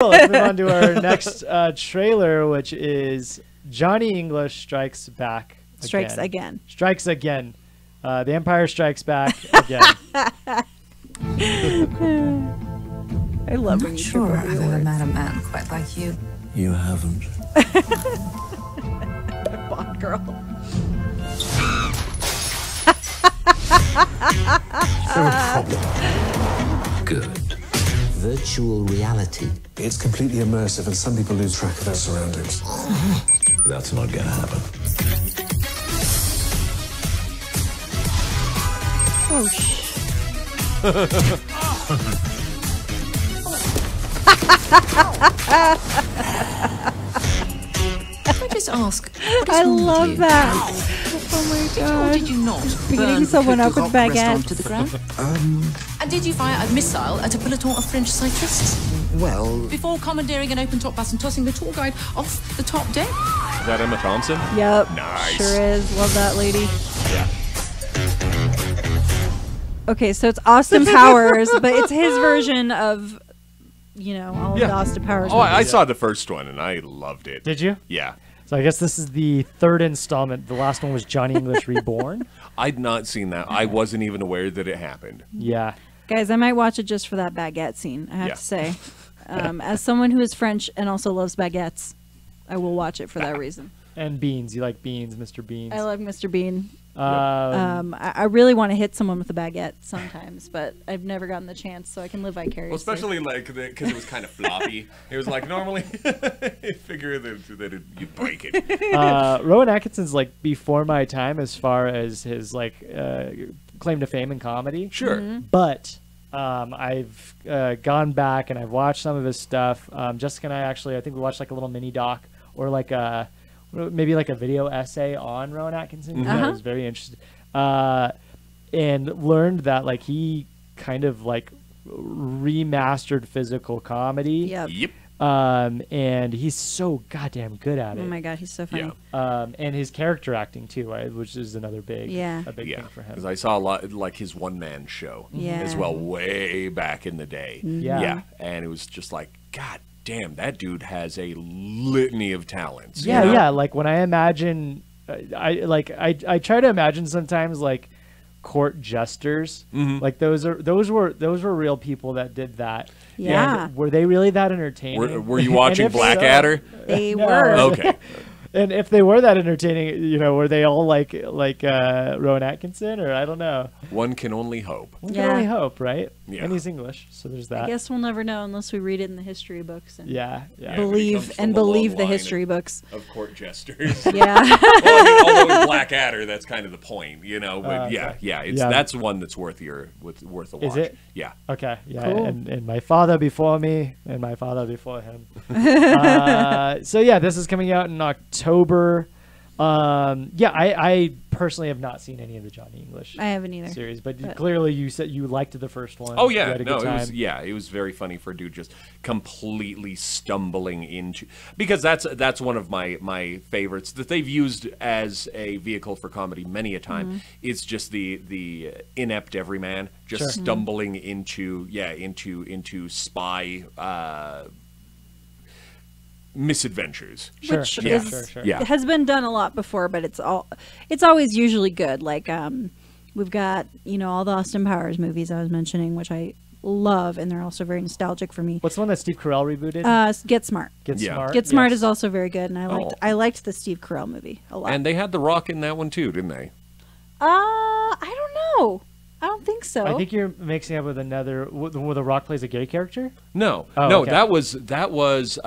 Let's move on to our next trailer, which is Johnny English Strikes Back. Strikes again. Strikes again. The Empire Strikes Back again. I love when I'm you sure trip over I've your ever words. met a man quite like you. You haven't. Bond girl. Good. Virtual reality. It's completely immersive, and some people lose track of their surroundings. That's not gonna happen. Oh, Can I just ask? What is I wrong with love you? that. Oh my Did you or god. did you not Beating burn someone the up with Côte d'Ivoire restaurant baguettes. to the ground? And did you fire a missile at a peloton of French cyclists Well, before commandeering an open-top bus and tossing the tour guide off the top deck? Is that Emma Thompson? Yep. Nice. Sure is. Love that lady. Yeah. Okay, so it's Austin Powers, but it's his version of, all of the Austin Powers Oh, I movies. saw the first one and I loved it. Did you? Yeah. So I guess this is the third installment. The last one was Johnny English Reborn. I'd not seen that. I wasn't even aware that it happened. Yeah. Guys, I might watch it just for that baguette scene, I have Yeah. to say. As someone who is French and also loves baguettes, I will watch it for that reason. And Beans. You like Beans, Mr. Beans. I love Mr. Bean. Um, I really want to hit someone with a baguette sometimes, but I've never gotten the chance, so I can live vicariously. Well, especially because it was kind of floppy. It was like normally you figure that you'd break it. Rowan Atkinson's like before my time as far as his claim to fame in comedy. Sure. But I've gone back and I've watched some of his stuff. Jessica and I think we watched like a little mini doc or maybe like a video essay on Rowan Atkinson. I was very interested. And learned that like he kind of like remastered physical comedy. Yep. Yep. And he's so goddamn good at it. Oh my god, he's so funny. Yeah. And his character acting too, which is another big, Yeah. a big Yeah, thing for him. because I saw a lot like his one-man show Yeah. as well, way back in the day. Yeah. Yeah, and it was just like, God damn, that dude has a litany of talents. you Yeah, know? yeah. Like when I imagine, I try to imagine sometimes like court jesters. Like those were real people that did that. Yeah. And were they really that entertaining? Were you And watching if so- Blackadder? They No. were. Okay. And if they were that entertaining, were they all like Rowan Atkinson, or I don't know. One can only hope. One Yeah. can only hope, right? Yeah. And he's English, so there's that. I guess we'll never know unless we read it in the history books and Yeah, yeah. Yeah. believe It becomes believe the the line history books. Of court jesters. Yeah. Well, I mean, although in Blackadder, that's kind of the point, But okay. yeah, Yeah. that's one that's worth a watch. Is it? Yeah. Okay, yeah, Cool. and my father before me, and my father before him. So yeah, this is coming out in October. I personally have not seen any of the Johnny English I haven't either. series, but clearly you said you liked the first one. Oh You yeah, had a no, good time. it was very funny for a dude just completely stumbling into, because that's one of my favorites that they've used as a vehicle for comedy many a time. It's just the inept everyman just Sure. stumbling into spy misadventures. Sure, Which sure, is sure. Yeah. it has been done a lot before, but it's always usually good. Like we've got all the Austin Powers movies I was mentioning, which I love, and they're also very nostalgic for me. What's the one that Steve Carell rebooted? Get Smart. Get Yeah. Smart. Get Smart yes. is also very good, and Oh. I liked the Steve Carell movie a lot. And they had The Rock in that one too, didn't they? I don't know. I don't think so. I think you're mixing up with another where The Rock plays a gay character. No, Oh, no, okay. that was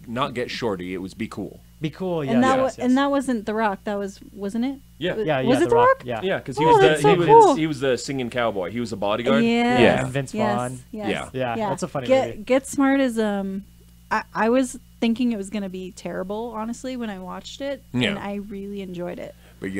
not Get Shorty. It was Be Cool. Be cool, yeah. and that yes, yes. and that wasn't The Rock. That wasn't it? Yeah. yeah, was yeah, it The Rock? Yeah, Yeah, because he was the- that's so cool. he was the singing cowboy. He was a bodyguard. Yeah. Yeah. And Vince Yes, Vaughn. yes, Yeah. Yeah, that's a funny movie. Get Smart is I was thinking it was gonna be terrible, honestly, when I watched it, Yeah. and I really enjoyed it. But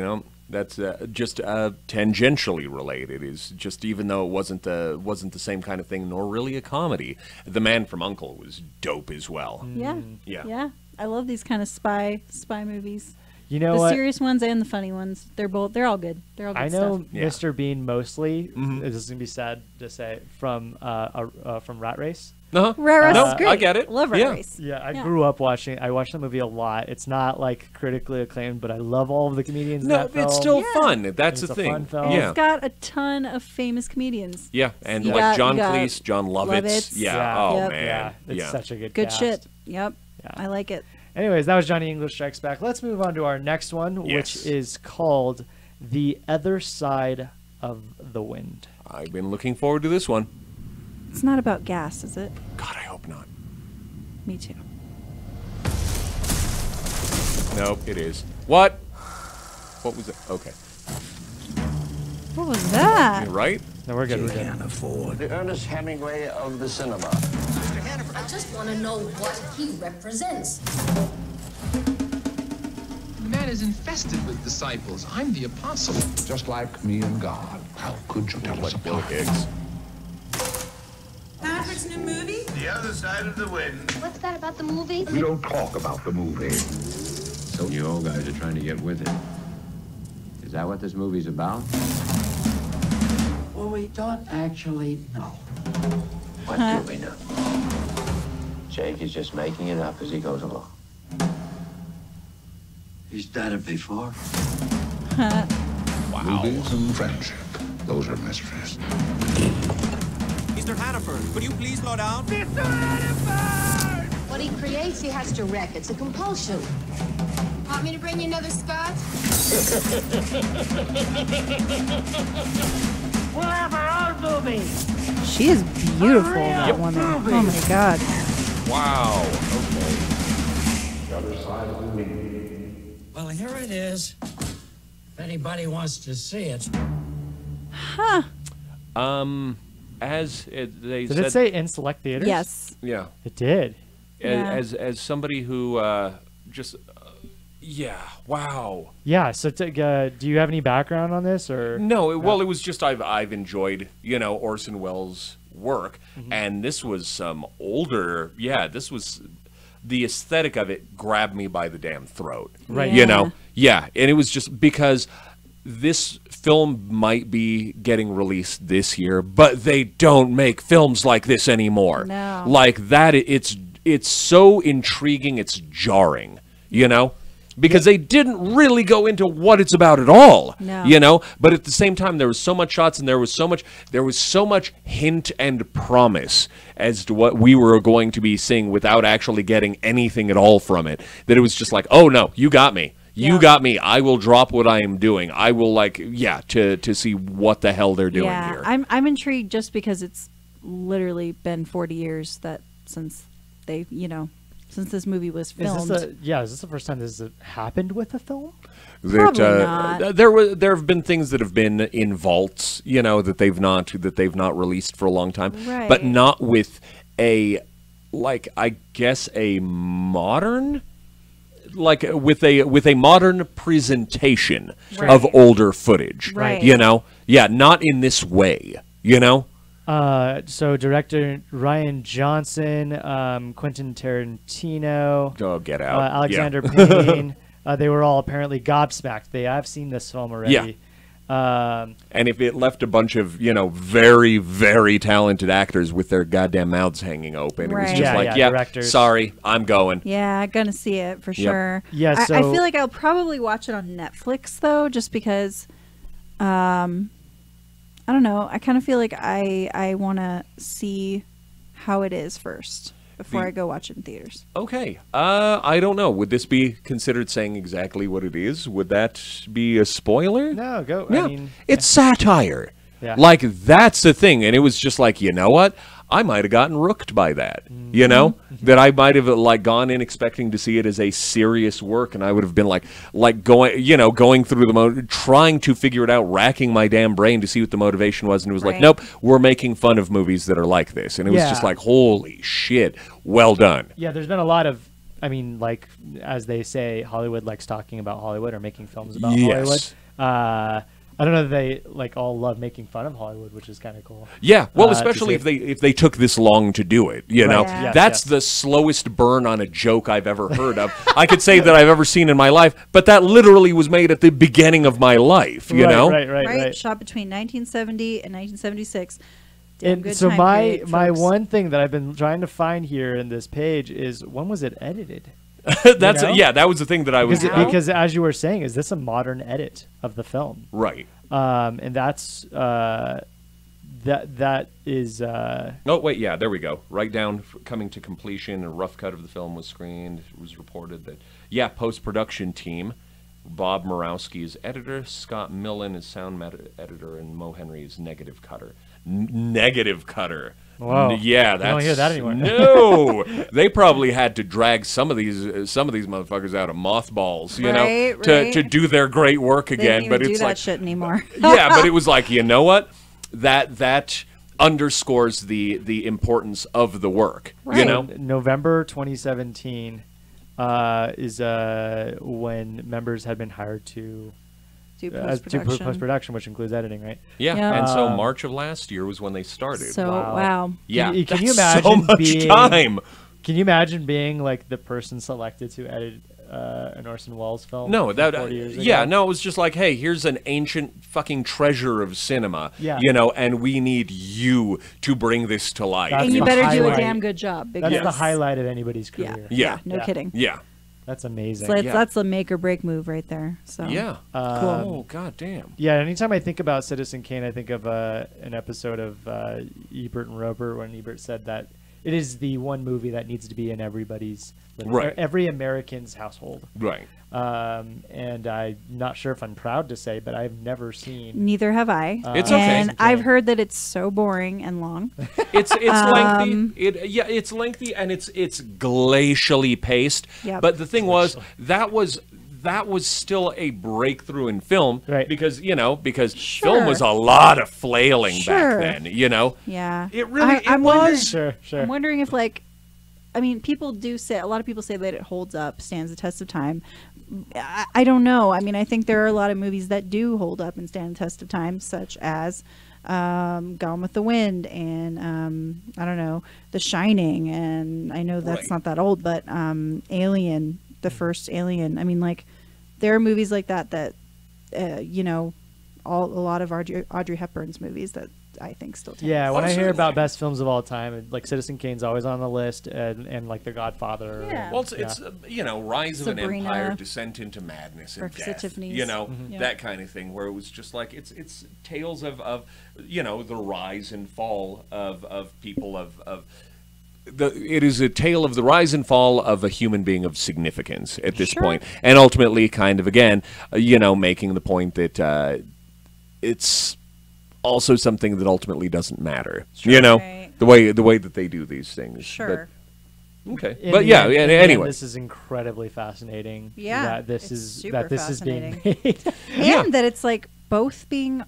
that's just tangentially related. Is just even though it wasn't the same kind of thing, nor really a comedy. The Man from U.N.C.L.E. was dope as well. Yeah, Yeah. yeah. I love these kind of spy movies. You know The what? serious ones and the funny ones. They're all good. They're all good I know stuff. Yeah. Mr. Bean mostly. This is gonna be sad to say from Rat Race. Rat Race No, is great. I get it. Love Rat Yeah. Race. Yeah, I grew up watching. I watched the movie a lot. It's not like critically acclaimed, but I love all of the comedians. in No, that film. it's still Yeah. fun. That's It's the a thing. fun film. And Yeah. it's got a ton of famous comedians. Yeah, and You like got- John you got Cleese, John Lovitz. Lovitz. Yeah. Yeah. Oh Yep. man. Yeah, it's yeah. such a good. Good cast. shit. Yep. Yeah. I like it. Anyways, that was Johnny English Strikes Back. Let's move on to our next one, Yes. which is called The Other Side of the Wind. I've been looking forward to this one. It's not about gas, is it? God, I hope not. Me too. Nope, it is. What? What was it? Okay. What was that? You're right? No, we're good. We're good. Can't afford. The Ernest Hemingway of the cinema. I just want to know what he represents. Man is infested with disciples. I'm the apostle. Just like me and God. How could you tell us apart? Maverick's new movie? The Other Side of the Wind. What's that about the movie? We don't talk about the movie. So you old guys are trying to get with it. Is that what this movie's about? Well, we don't actually know. What do we know? Jake is just making it up as he goes along. He's done it before. Movies and friendship. Those are mysteries. Mr. Hannaford, could you please slow down? What he creates, he has to wreck. It's a compulsion. Want me to bring you another scotch? We'll have our own movie. She is beautiful, that woman. Oh my god. Wow. Okay. Well, here it is. If anybody wants to see it. Huh. As they Did said, it say in select theaters? Yes. yeah. It did. Yeah. As somebody who just yeah, wow. Yeah. So, do you have any background on this, or No, well, it was just I've enjoyed Orson Welles' work, and this was some older. Yeah, this was the aesthetic of it grabbed me by the damn throat. Right. Yeah, and it was just because this film might be getting released this year, but they don't make films like this anymore. No. Like that, it's so intriguing, it's jarring, because they didn't really go into what it's about at all. No. But at the same time, there was so much shots, and there was so much hint and promise as to what we were going to be seeing without actually getting anything at all from it, that it was just like, oh no, you got me. You got me. I will drop what I am doing. I will to see what the hell they're doing here. I'm intrigued just because it's literally been 40 years since they, since this movie was filmed. Is this the first time this has happened with a film? Probably not. There have been things that have been in vaults, that they've not released for a long time, Right. but not with a modern. Like with a modern presentation Right. of older footage, Right. not in this way, So director Ryan Johnson, Quentin Tarantino, Oh, get out, Alexander Payne, they were all apparently gobsmacked. I've seen this film already. Yeah. And if it left a bunch of very, very talented actors with their goddamn mouths hanging open, it was Right. just directors. sorry, I'm going. Yeah, gonna see it for sure. Yeah, I so- feel like I'll probably watch it on Netflix though, just because. I don't know. I kind of feel like I want to see how it is first before I go watch it in theaters. Okay. I don't know. Would this be considered saying exactly what it is? Would that be a spoiler? No, go. Yeah. I mean, It's satire. Yeah. Like, that's the thing. And it was just like, you know what? I might have gotten rooked by that. That I might have gone in expecting to see it as a serious work, and I would have been going through trying to figure it out, racking my damn brain to see what the motivation was, and it was like, Right. nope, we're making fun of movies that are like this. And it was just Yeah. like, holy shit, well done. yeah, there's been a lot of, as they say, Hollywood likes talking about Hollywood or making films about Yes. Hollywood. I don't know that they all love making fun of Hollywood, which is kind of cool. Yeah, well, to especially see if they took this long to do it, Right. Yeah. That's Yes. the slowest burn on a joke I've ever heard of. I could say that I've ever seen in my life, but that literally was made at the beginning of my life, you know? Right. Shot between 1970 and 1976. Damn And good so time my period, my folks. one thing that I've been trying to find here in this page is when was it edited? That's You know? yeah, that was the thing that I was Because as you were saying, is this a modern edit of the film? right. And that's that is Oh wait, yeah, there we go. Right down, coming to completion. A rough cut of the film was screened. It was reported that post-production team. Bob Murawski is editor, Scott Millen is sound editor, and Mo Henry is negative cutter. Negative cutter. Whoa. Yeah, You that's don't hear that anymore. No, they probably had to drag some of these motherfuckers out of mothballs, you know, Right, to right. do their great work They again. don't But even it's do that like shit anymore. yeah, but it was like, you know what? That underscores the importance of the work. You Right. know, November 2017 is when members had been hired to Do do post-production. post-production, which includes editing, right? yeah. Yeah. And so March of last year was when they started. So wow. yeah, Can you that's imagine so much being, time? Can you imagine being like the person selected to edit an Orson Welles film? No, that 40 years ago? yeah, no, it was just like, hey, here's an ancient fucking treasure of cinema, Yeah. you know, and we need you to bring this to life. That's And you the better do a highlight. damn good job. That's Because the highlight of anybody's Yeah. career. Yeah. No Yeah. kidding. Yeah, That's amazing. So Yeah. that's the make or break move right there. So yeah. Oh god damn. Yeah, anytime I think about Citizen Kane, I think of an episode of Ebert and Roeper when Ebert said that it is the one movie that needs to be in everybody's, Right. every American's household. Right. And I'm not sure if I'm proud to say, but I've never seen. neither have I. It's okay. And I've heard that it's so boring and long. It's lengthy. It's lengthy and it's glacially paced. Yep. But the thing was that was still a breakthrough in film, Right. because film Sure. was a lot of flailing Sure. back then, you know. Yeah. It really I'm it wondering- was. Sure. I'm wondering if I mean, people do say, a lot of people say that it holds up, stands the test of time. I don't know. I mean, I think there are a lot of movies that do hold up and stand the test of time, such as Gone with the Wind and I don't know, The Shining, and I know that's Right. not that old, but Alien, the first Alien. I mean, like, there are movies like that you know, a lot of Audrey Hepburn's movies that I think still take. Yeah, when Oh, I hear certainly. about best films of all time, like Citizen Kane's always on the list, and like The Godfather. Yeah. Well, it's Rise of an Sabrina. Empire, Descent into Madness, and Breakfast at Death. Tiffany's. You know, Mhm. that kind of thing, where it was just like it's tales of the rise and fall of people it is a tale of the rise and fall of a human being of significance at this Sure. point, and ultimately, kind of again, making the point that it's also something that ultimately doesn't matter. You know, Right. the way that they do these things. Sure. But, okay. In But the yeah, end- in the end, anyway. this is incredibly fascinating. Yeah, that this it's is super being fascinating. made. And Yeah. that it's like both being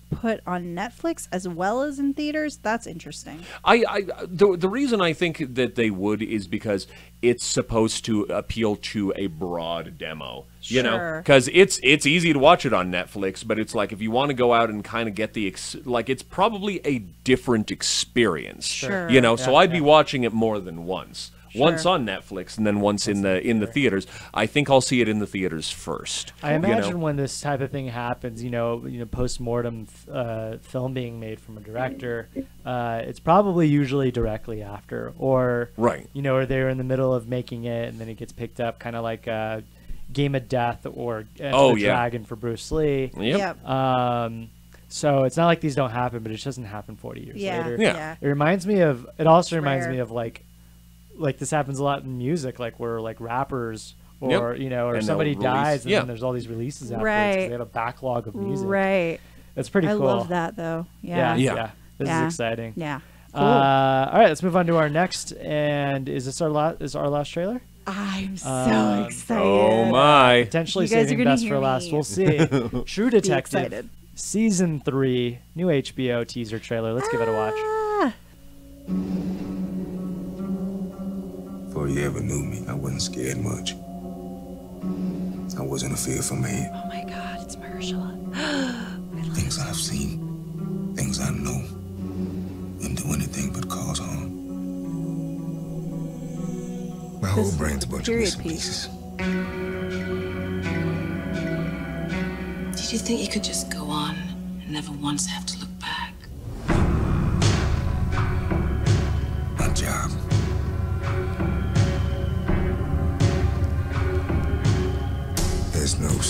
put on Netflix as well as in theaters. That's interesting. The reason I think that they would is because it's supposed to appeal to a broad demo, you know, Sure. because it's easy to watch it on Netflix, but it's like if you want to go out and kind of get it's probably a different experience, Sure. you know. So Yeah, I'd be watching it more than once. Once Sure. on Netflix and then once in the theaters. I think I'll see it in the theaters first. I you know? imagine when this type of thing happens, post-mortem film being made from a director, it's probably usually directly after, or Right. or they're in the middle of making it and then it gets picked up, kind of like Game of Death or Enter the yeah. Dragon for Bruce Lee. Yep. So it's not like these don't happen, but it doesn't happen 40 years Yeah. later. Yeah. It reminds me of. It also reminds rare. me of like this happens a lot in music, like where like rappers or Yep. or And they'll somebody release- dies and yeah. then there's all these releases afterwards 'cause Right. they have a backlog of music. Right. It's pretty I cool. love that though. Yeah. Yeah. Yeah. This Yeah. is exciting. Yeah. All right, let's move on to our next. And is this our last trailer? I'm so Um, excited. Oh my. Potentially You guys are saving gonna best hear for last. me. We'll see. True Detective, excited. season 3, new HBO teaser trailer. Let's give it a watch. Ah. Before you ever knew me, I wasn't scared much. I wasn't a fearful man. Oh my God, it's Mahershala. Things I've seen, things I know, and do anything but cause harm. My whole This is brain's a a bunch of period missing piece. pieces. Did you think you could just go on and never once have to look back?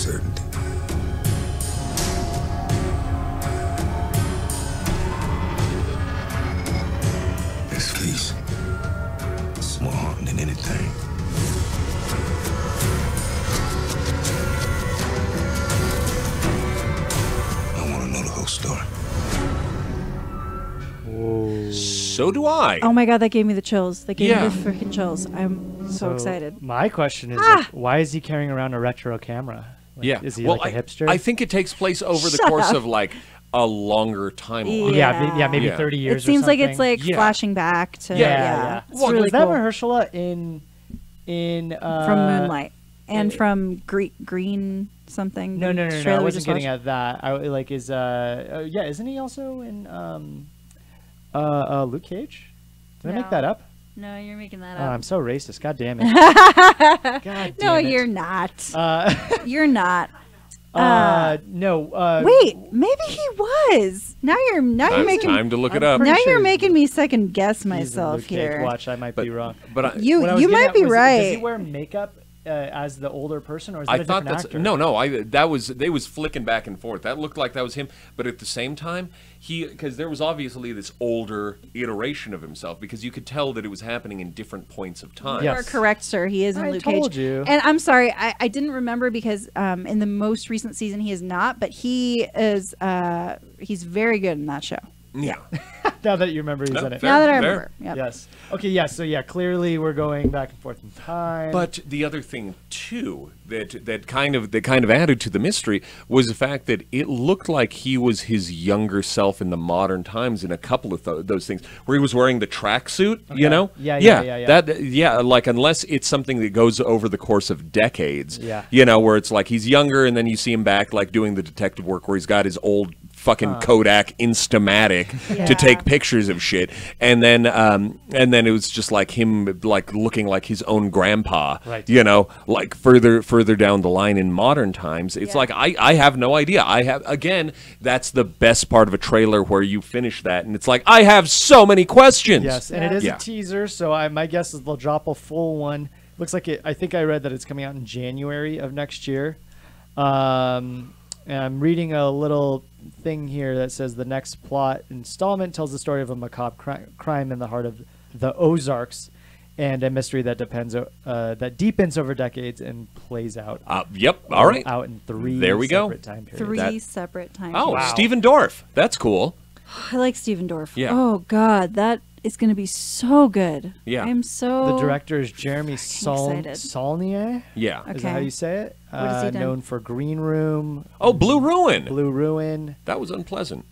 uncertainty. This peace, it's more haunting than anything. I want to know the whole story. So do I. Oh my god, that gave me the chills. That gave Yeah. me the freaking chills. I'm so excited. My question is, like, why is he carrying around a retro camera? Like, Yeah. Is he well, like a hipster? I think it takes place over the Shut course up. of like a longer timeline. yeah, maybe Yeah. 30 years. It seems or like it's something. like flashing back to Yeah. It's Well, really was that cool. Mahershala in From Moonlight and from Green something. No, the I trailer we wasn't just getting watched. at that. I like is yeah, isn't he also in Luke Cage? Did I make No. that up? No, you're making that Oh, up. I'm so racist. God damn it. God damn No, it. you're not. You're not. No. Wait, maybe he was. Now you're making Time to look it up. Now pretty sure you're he's making me second guess He's in myself Luke Cage. here. Watch, I might be wrong. But I, What I You was getting might at be was, right. Does he wear makeup as the older person, or is that I a thought different that's actor? no. They was flicking back and forth. That looked like that was him, but at the same time, because there was obviously this older iteration of himself, because you could tell that it was happening in different points of time. You are correct, sir. He is in I Luke told Cage. you. And I'm sorry, I didn't remember because in the most recent season he is not, but he is he's very good in that show. Yeah. Now that you remember he's No, in it. fair, Now that I fair. remember. Yep. Yes. Okay. Yeah. So yeah, clearly we're going back and forth in time. But the other thing too that kind of added to the mystery was the fact that it looked like he was his younger self in the modern times in a couple of those things where he was wearing the tracksuit, you know? Yeah. That like unless it's something that goes over the course of decades, Yeah. you know, where it's like he's younger and then you see him back like doing the detective work where he's got his old fucking Kodak Instamatic to take pictures of shit, and then it was just like him like looking like his own grandpa, Right. you know, like further down the line in modern times. It's like I have no idea. Again, that's the best part of a trailer where you finish that and it's like I have so many questions. Yes, and it is Yeah. a teaser, so my guess is they'll drop a full one. Looks like it. I think I read that it's coming out in January of next year. And I'm reading a little thing here that says the next plot installment tells the story of a macabre crime in the heart of the Ozarks, and a mystery that that deepens over decades and plays out. Yep. All right. Out in three. There we go. separate time periods. Three separate time Oh, periods. Stephen Dorff. That's cool. I like Stephen Dorff. Yeah. Oh God, that is going to be so good. Yeah. I'm so. The director is Jeremy excited. Saulnier. Yeah. Is that how Okay. you say it? What has he done? Known for Green Room. Oh, Blue Ruin. Blue Ruin. That was unpleasant.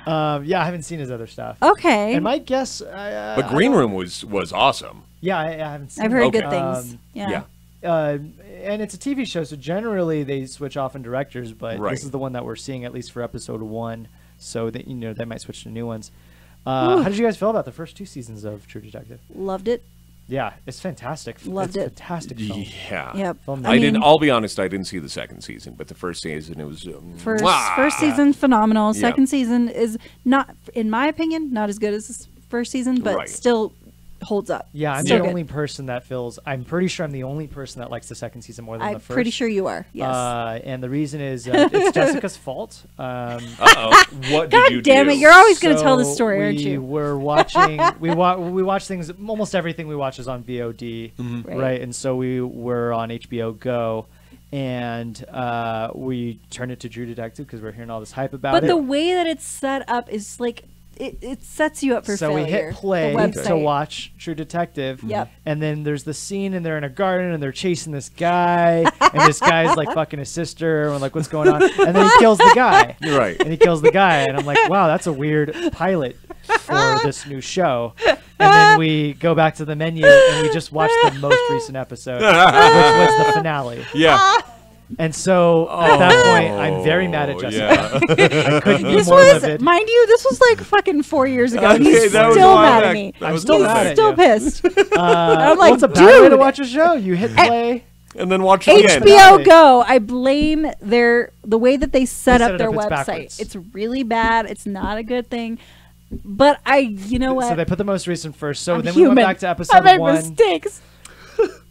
Yeah, I haven't seen his other stuff. Okay. And my guess. But Green Room was awesome. Yeah, I haven't seen. I've heard it. good things. Yeah. And it's a TV show, so generally they switch off in directors, but Right. this is the one that we're seeing at least for episode 1. So that they might switch to new ones. How did you guys feel about the first 2 seasons of True Detective? Loved it. Yeah, it's fantastic. Loved it's it. Fantastic film. Yeah. Yep. Film I didn't. mean- I'll be honest. I didn't see the second season, but the first season it was. First season phenomenal. Yeah. Second season is not, in my opinion, not as good as this first season, but Right. still holds up. Yeah, I'm So the good. only person that feels. I'm pretty sure I'm the only person that likes the second season more than the I'm first. pretty sure you are. Yes. And the reason is it's Jessica's fault. Uh-oh. What God did you damn do? it! You're always going to tell this story, we aren't you? were watching. we watch things. Almost everything we watch is on VOD, Right. right? And so we were on HBO Go, and we turned it to True Detective because we're hearing all this hype about But it. the way that it's set up is like it sets you up for so failure. we hit play the to website. watch True Detective. Yep. And then there's the scene, and they're in a garden, and they're chasing this guy, and this guy's like fucking his sister, and we're like, what's going on? And then he kills the guy. You're right. And he kills the guy, and I'm like, wow, that's a weird pilot for this new show. And then we go back to the menu, and we just watched the most recent episode, which was the finale. Yeah. And so at that point, I'm very mad at Jessica. Yeah. I couldn't be This more was, livid. mind you, this was like fucking 4 years ago. Okay, He's that was still a while mad back. at me. That was still a He's while mad back. at still you. pissed. I'm like, what's a bad way to dude. watch a show? You hit play. And then watch it again. HBO Go, I blame the way that they set set up it their up, it's website. backwards. It's really bad. It's not a good thing. But you know what? So they put the most recent first. So I'm then human. we went back to I episode make 1. mistakes.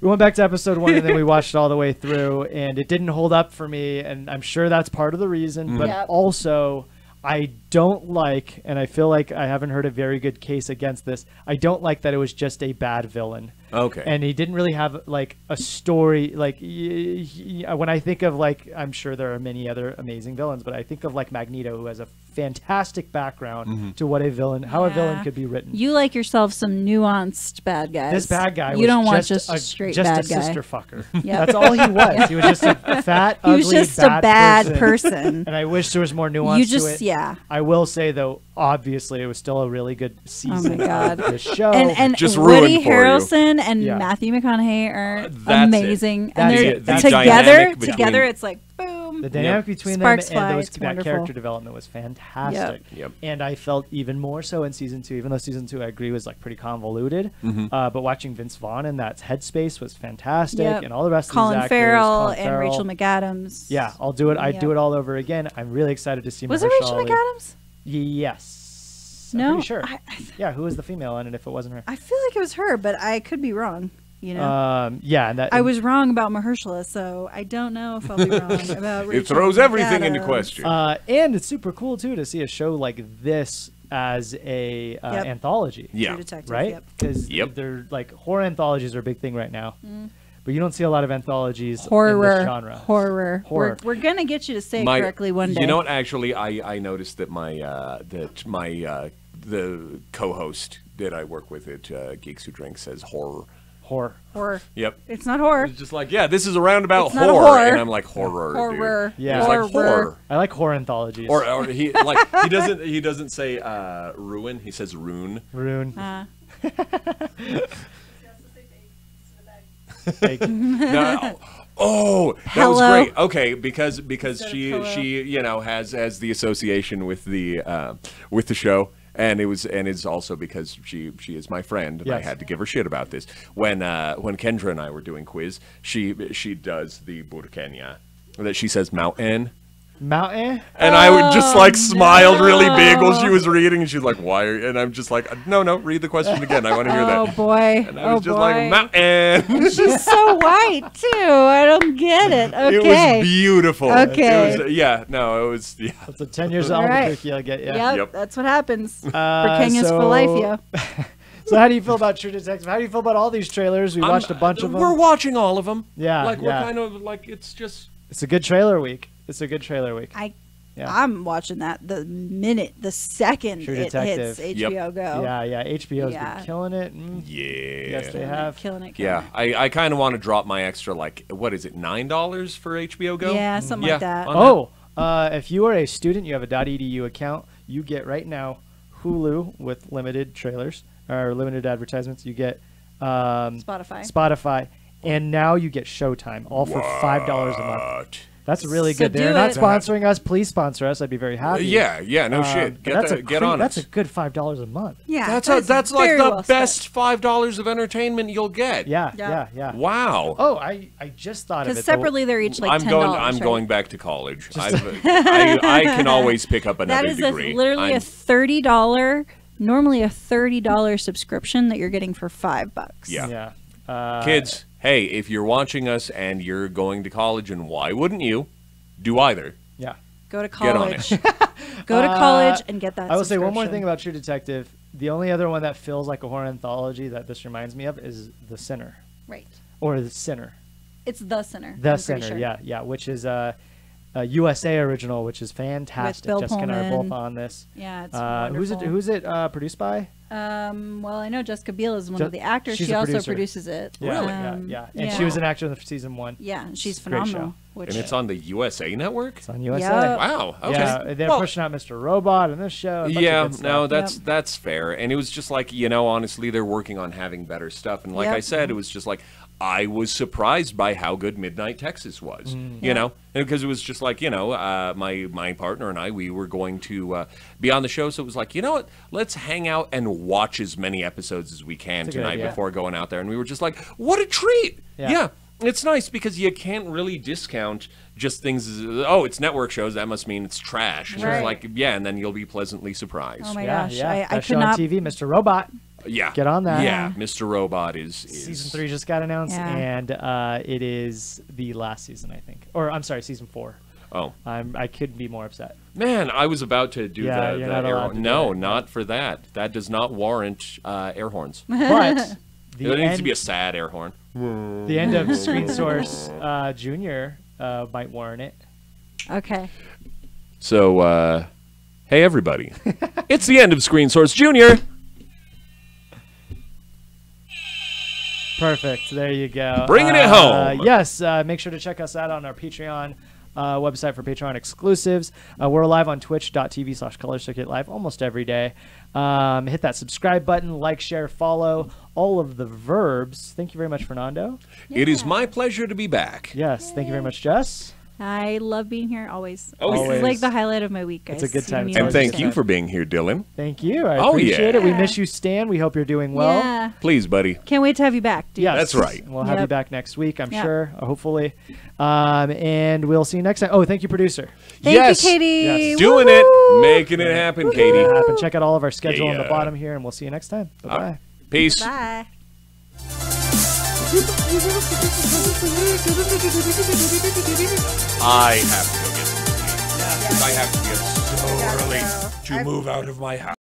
we went back to episode 1 and then we watched it all the way through, and it didn't hold up for me, and I'm sure that's part of the reason, but Yep. also I don't like, and I feel like I haven't heard a very good case against this, I don't like that it was just a bad villain. Okay. And he didn't really have like a story. Like when I think of like, I'm sure there are many other amazing villains, but I think of like Magneto, who has a fantastic background to what a villain, how a villain could be written. You like yourself some nuanced bad guys. This bad guy You was don't want just just a straight just bad a guy. sister fucker. Yep. That's all he was. He was just a fat, He ugly, was just a bad person. And I wish there was more nuance You just to it. yeah. I will say though, obviously, it was still a really good season Oh my God. of the show. And Just Woody ruined for you. Harrelson and Yeah. Matthew McConaughey are That's it. amazing, That's and they're it. That's together. dynamic between- Together, it's like boom. The dynamic between Sparks them fly, and it's that wonderful. character development was fantastic. Yep. And I felt even more so in season 2, even though season 2 I agree was like pretty convoluted. But watching Vince Vaughn in that headspace was fantastic, Yep. and all the rest Colin of these actors, Farrell Colin and Farrell. Rachel McAdams. Yeah, I'll do it. I'd do Yep. it all over again. I'm really excited to see. Was it Mahershala Rachel Ali. McAdams? Yes. No, I'm pretty sure. I Yeah, who was the female in it? If it wasn't her. I feel like it was her, but I could be wrong. You know, Yeah, and that I was wrong about Mahershala, so I don't know if I'll be wrong about Rachel. It throws everything into McAdams. question. and it's super cool too to see a show like this as a Yep. anthology. Yeah. True Detective, Right? Yep. Because Yep. they're like horror anthologies are a big thing right now, but you don't see a lot of anthologies in Horror, this genre. horror. Horror. We're gonna get you to say it My- correctly one day. You know what? Actually, I noticed that the co-host that I work with at Geeks Who Drink says horror. Horror. Horror. Yep. It's not horror. It's just like, yeah, this is a roundabout It's not a horror, horror. and I'm like horror. Horror. Dude. Yeah. It's like horror. I like horror anthologies. Or he like he doesn't say ruin. He says rune. Rune. No, oh, that was Hello. great. Okay, because she has the association with the show. And it's also because she is my friend, and I Yes. had to give her shit about this. When Kendra and I were doing quiz, she does the Burkenya, that she says mountain, Mountain. and I would just like smiled really big while she was reading, and she's like, "Why?" And I'm just like, "No, read the question again. I want to hear Oh that." boy. And I was just like, "Mountain." She's so white too. I don't get it. It Okay. was beautiful. Okay. It was, yeah. That's a 10 years of All right. Albuquerque I'll get. Yep, Yep. that's what happens. Burkenya's for so- life, yo. So how do you feel about True Detective? How do you feel about all these trailers? We watched a bunch of them. We're watching all of them. Yeah, Like yeah. we're kind of like it's just. It's a good trailer week. It's a good trailer week. Yeah. I'm watching that the second True it Detective. hits HBO Go. Yeah, HBO's Yeah. been killing it. Yeah. Yes, they have. Killing it. Yeah, I kind of want to drop my extra, like, what is it, $9 for HBO Go? Yeah, something like that. on If you are a student, you have a .edu account, you get right now Hulu with limited trailers or limited advertisements. You get Spotify, and now you get Showtime, all for $5 a month. That's really So good. They're do not it. sponsoring us. Please sponsor us. I'd be very happy. Yeah, no shit. but Get on That's it. a good $5 a month. Yeah, That's like very the well best $5 of entertainment you'll get. Yeah. Wow. Oh, I just thought of it. Because separately they're each like $10. I'm right? going back to college. I can always pick up another That is degree. literally a $30, normally a $30 subscription that you're getting for $5. Yeah. Yeah. Kids, hey, if you're watching us and you're going to college, and why wouldn't you? Do either. Yeah. Go to Get on college. it. Go to college and get that. I will say one more subscription. thing about True Detective. The only other one that feels like a horror anthology that this reminds me of is The Sinner. Right. Or The Sinner. It's The Sinner. The I'm pretty Sinner, sure. yeah, which is a USA original, which is fantastic. Bill Jessica and I are Pullman. both on this. Yeah, it's who's it? wonderful. Who's it produced by? Well, I know Jessica Biel is one of the actors. She's She a also producer. produces it. Yeah, yeah. And she was an actor in the season 1. Yeah, and she's Great phenomenal. show. And it's on the USA Network? It's on USA. Yep. Wow. Okay. Yeah, they're Well, pushing out Mr. Robot and this show. a bunch of yeah, good stuff. no, that's fair. And it was just like, honestly, they're working on having better stuff. And like Yep. I said, it was just like, I was surprised by how good Midnight Texas was, you know? Because it was just like, my partner and I, we were going to be on the show. So it was like, you know what? Let's hang out and watch as many episodes as we can That's a good tonight idea. before going out there. And we were just like, what a treat. Yeah. Yeah. It's nice because you can't really discount just things as, oh, it's network shows, that must mean it's trash. And it's Right. like, yeah, and then you'll be pleasantly surprised. Oh my Yeah, gosh, yeah. I That could show not. on TV, Mr. Robot. Yeah. Get on that. Yeah, Mr. Robot is Season 3 just got announced, Yeah. and it is the last season, I think. Or, I'm sorry, season 4. Oh. I couldn't be more upset. Man, I was about to do Yeah, the you're not air allowed horn. to do No, that. not for that. That does not warrant air horns. But There needs to be a sad air horn. the end of Screen Source Junior might warrant it. Okay. So, hey everybody. It's the end of Screen Source Junior. Perfect. There you go. Bringing it home. Yes. Make sure to check us out on our Patreon website for Patreon exclusives. We're live on twitch.tv/Color Circuit Live almost every day. Hit that subscribe button, like, share, follow, all of the verbs. Thank you very much, Fernando. It is my pleasure to be back. Yes. Thank you very much, Jess. I love being here always. Oh, This yeah. is like the highlight of my week, guys. It's a good time. You And know, thank just- you for being here, Dylan. Thank you. I Oh, appreciate yeah. it. We miss you, Stan. We hope you're doing well. Yeah. Please, buddy. Can't wait to have you back, dude. Yes. That's right. We'll have you Yep. back next week, I'm Yep. sure, hopefully. And we'll see you next time. Oh, thank you, producer. Thank Yes. you, Katie. Yes. Doing Woohoo. it. Making it happen, Katie. And check out all of our schedule on the Yeah. bottom here, and we'll see you next time. Bye-bye. Peace. Bye. I have to go get some sleep. I have to get so early to move out of my house.